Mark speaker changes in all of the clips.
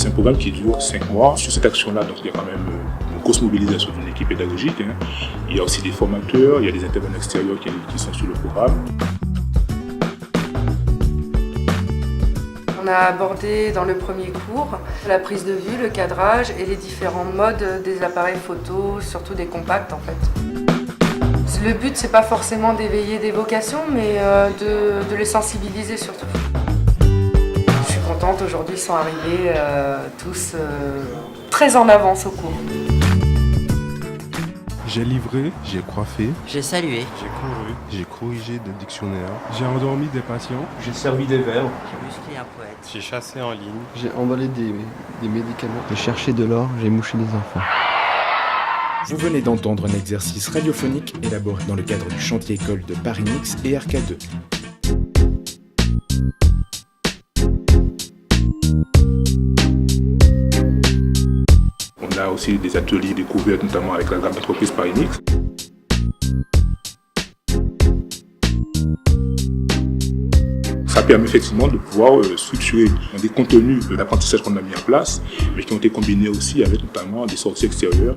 Speaker 1: C'est un programme qui dure 5 mois. Sur cette action-là, donc, il y a quand même une grosse mobilisation d'une équipe pédagogique. Il y a aussi des formateurs, il y a des intervenants extérieurs qui sont sur le programme.
Speaker 2: On a abordé dans le premier cours la prise de vue, le cadrage et les différents modes des appareils photo, surtout des compacts en fait. Le but, c'est pas forcément d'éveiller des vocations, mais de les sensibiliser surtout. Je suis contente, aujourd'hui ils sont arrivés tous très en avance au cours.
Speaker 3: J'ai livré, j'ai coiffé,
Speaker 4: j'ai salué,
Speaker 3: j'ai couru, j'ai corrigé des dictionnaires, j'ai endormi des patients,
Speaker 5: j'ai servi des verres,
Speaker 4: j'ai musclé un poète,
Speaker 3: j'ai chassé en ligne,
Speaker 6: j'ai emballé des médicaments, j'ai cherché de l'or, j'ai mouché des enfants.
Speaker 7: Vous venez d'entendre un exercice radiophonique élaboré dans le cadre du chantier école de Paris Mix et RK2.
Speaker 1: On a aussi des ateliers découvertes, notamment avec la gamme d'entreprise Paris Mix. Ça permet effectivement de pouvoir structurer des contenus d'apprentissage qu'on a mis en place, mais qui ont été combinés aussi avec notamment des sorties extérieures.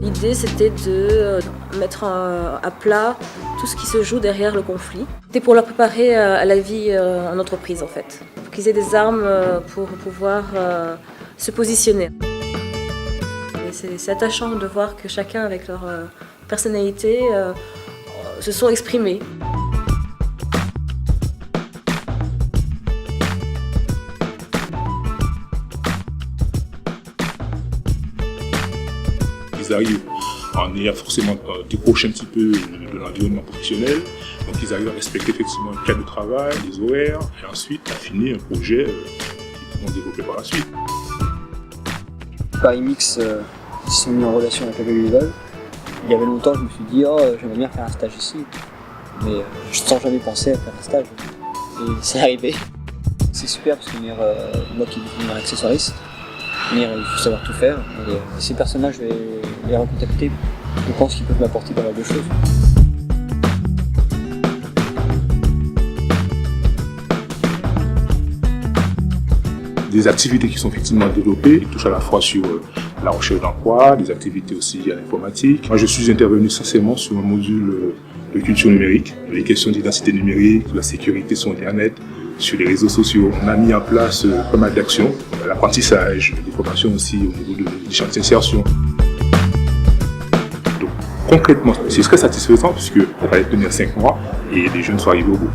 Speaker 8: L'idée, c'était de mettre à plat tout ce qui se joue derrière le conflit. C'était pour leur préparer à la vie en entreprise, en fait. Pour qu'ils aient des armes pour pouvoir se positionner. C'est attachant de voir que chacun, avec leur personnalité, se sont exprimés.
Speaker 1: Ils arrivent en ayant forcément décroché un petit peu de l'environnement professionnel. Donc ils arrivent à respecter effectivement un cadre de travail, des horaires, et ensuite affiner un projet qu'ils vont développer par la suite.
Speaker 5: Paris Mix, ils se sont mis en relation avec la Bénévole. Il y avait longtemps, je me suis dit, j'aimerais bien faire un stage ici. Mais sans jamais penser à faire un stage. Et c'est arrivé. C'est super parce que moi qui veux devenir accessoiriste, il faut savoir tout faire. Et ces personnages, je vais les recontacter. Je pense qu'ils peuvent m'apporter pas mal de choses.
Speaker 1: Des activités qui sont effectivement développées, qui touchent à la fois sur la recherche d'emploi, des activités aussi à l'informatique. Moi, je suis intervenu essentiellement sur un module de culture numérique, les questions d'identité numérique, de la sécurité sur Internet, sur les réseaux sociaux. On a mis en place pas mal d'actions, l'apprentissage, des formations aussi au niveau des chantiers d'insertion. Donc concrètement, c'est très satisfaisant puisque ça va tenir 5 mois et les jeunes sont arrivés au bout.